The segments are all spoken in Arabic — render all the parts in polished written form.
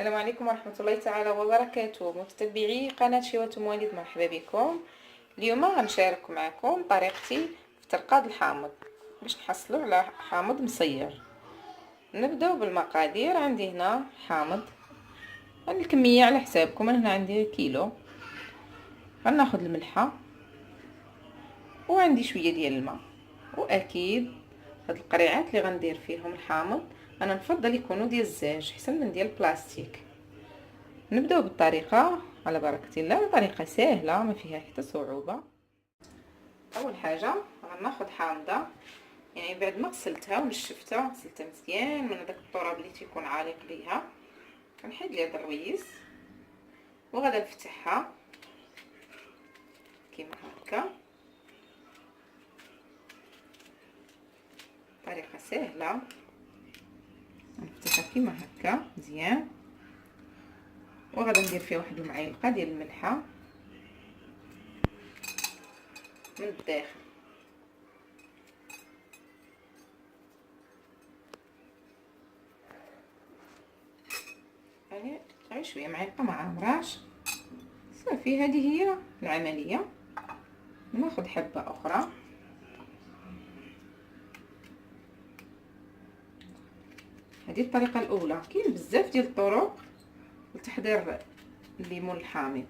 السلام عليكم ورحمة الله تعالى وبركاته، متتبعي قناة شيوة مواليد، مرحبا بكم. اليوم غنشارك معكم طريقتي في ترقاد الحامض باش نحصلوا على حامض مصير. نبداو بالمقادير. عندي هنا حامض، الكمية على حسابكم. انا هنا عندي كيلو. غناخذ الملحة وعندي شوية ديال الماء، واكيد هاد القريعات اللي غندير فيهم الحامض انا نفضل يكونوا ديال الزاج احسن من ديال البلاستيك. نبداو بالطريقه على بركه الله، طريقه سهله ما فيها حتى صعوبه. اول حاجه غناخذ حامضه، يعني بعد ما غسلتها ونشفتها، غسلتها مزيان من هذاك التراب اللي تيكون عالق ليها، كنحيد ليها الرويس وغادا نفتحها كيما هكا. طريقه سهله، نفتحها كيما هكا مزيان، وغادا ندير فيها واحد المعلقه ديال الملحه من الداخل. يعني غير شويه، معلقه ما عامراش. صافي، هذه هي العمليه. ناخذ حبه اخرى، هذه الطريقه الاولى. كاين بزاف ديال الطرق لتحضير الليمون الحامض.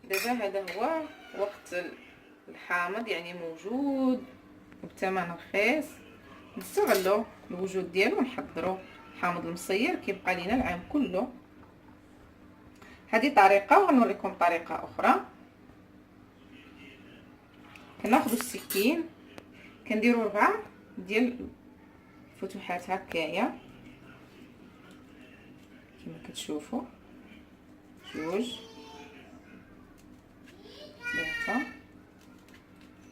دابا هذا هو وقت الحامض، يعني موجود وبثمن رخيص. نستغلوا الوجود ديالو ونحضروا الحامض المصير كيبقى لينا العام كله. هذه طريقه، وغنوريكم طريقه اخرى. كناخذوا السكين، كنديروا 4 ديال الفتوحات هكايا كما كتشوفوا، 2 3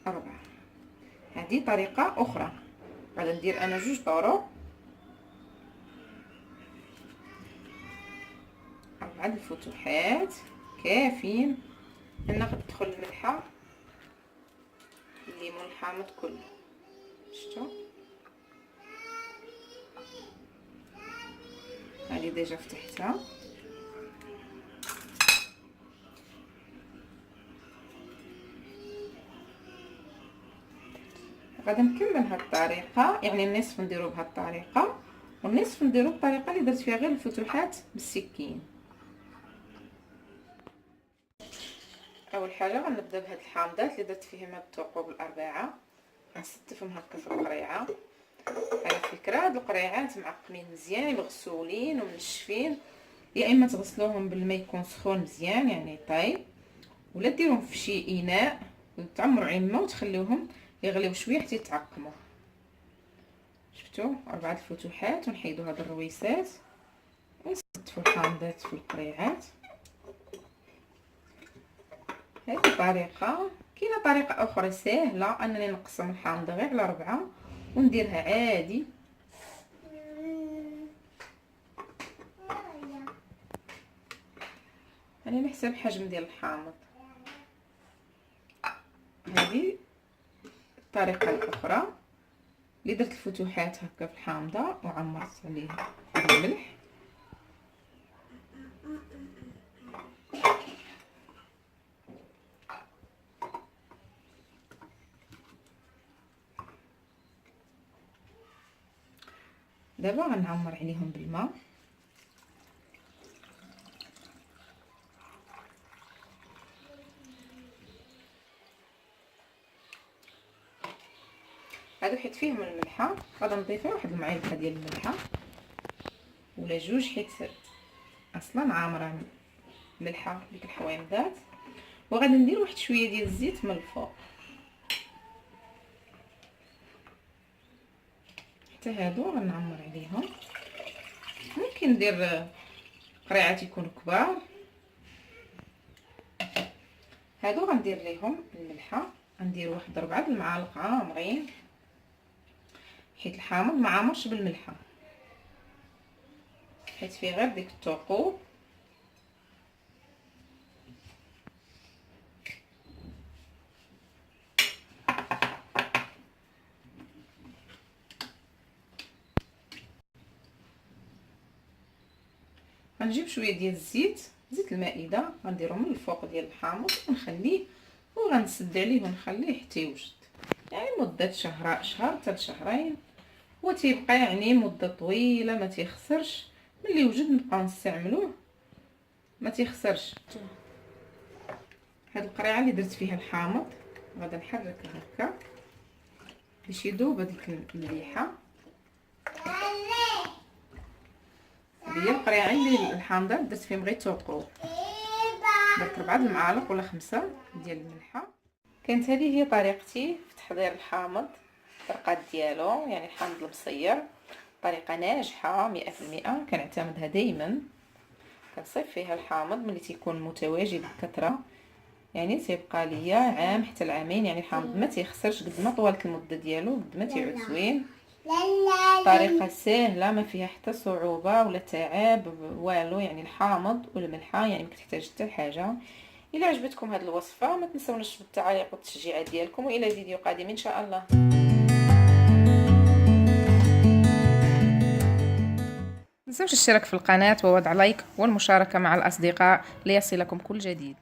4. هذه طريقه اخرى. غادي ندير انا 2 طرق، 4 الفتوحات كافيين ان تدخل الملحه الليمون الحامض كله. شفتوا هذه ديجا فتحتها. غادي نكمل هاد الطريقه، يعني النصف نديرو بهاد الطريقه والنصف نديرو بالطريقه اللي درت فيها غير الفتوحات بالسكين. اول حاجه غنبدا بهاد الحامضات اللي درت فيهم هاد الثقوب الاربعه، غنستفهم هكا في القريعه. على فكره هاد القريعات معقمين مزيان، مغسولين ومنشفين. يا اما تغسلوهم بالماء يكون سخون مزيان يعني طايب، ولا ديروهم في شي اناء وتعمروا عليهم الماء وتخليوهم يغليو شويه حتى يتعقموا. شفتوا 4 الفتوحات، ونحيدوا هاد الرويسات ونستفوا الحامضات في القريعات. هذه طريقه. كاينه طريقه اخرى سهله، انني نقسم الحامض غير على 4 ونديرها عادي. يعني على حسب الحجم ديال الحامض. هذه الطريقه الاخرى اللي درت الفتوحات هكا في الحامضه وعمرت عليها بالملح. دابا غنعمر عليهم بالماء. هادو حيت فيهم الملحه، غادي نضيف واحد المعلقه ديال الملحه ولا 2، حيت اصلا عامره ملحه ديك الحويمضات. وغادي ندير واحد شويه ديال الزيت من الفوق، حتى هادو غنعمر عليهم. ممكن ندير قريعات يكونوا كبار. هادو غندير ليهم الملحه، غندير واحد 4 المعالق عامرين، حيت الحامض ما عامرش بالملحه، حيت فيه غير ديك الثقوب. غنجيب شويه ديال زيت المائده، غنديرو من الفوق ديال الحامض ونخليه وغنسد عليه ونخليه حتى يوجد، يعني مده شهر حتى لشهرين. هو تيبقى يعني مده طويله، ما تيخسرش ملي يوجد نبقاو نستعملوه، ما تيخسرش. هاد القريعه اللي درت فيها الحامض غادي نحركها هكا باش يذوب هذيك المليحه. هذه هي القريعه اللي الحامضه درت فيهم غير توقو، درت 4 المعالق ولا 5 ديال الملحه. كانت هذه هي طريقتي في تحضير الحامض، الطرقات ديالو يعني الحامض المصير، طريقه ناجحه 100%، كنعتمدها دائما. كنصيب فيها الحامض ملي تيكون متواجد بكثره، يعني تيبقى ليا عام حتى العامين، يعني الحامض ما تيخسرش قد ما طولت المده ديالو قد ما تيعود زوين. طريقه سهله ما فيها حتى صعوبه ولا تعب والو، يعني الحامض والملحه يعني ما كتحتاج حتى حاجه. الى عجبتكم هذه الوصفه ما تنسوناش بالتعليق والتشجيعات ديالكم، والى فيديو قادم ان شاء الله. متنسوش الاشتراك في القناه ووضع لايك والمشاركه مع الاصدقاء ليصلكم كل جديد.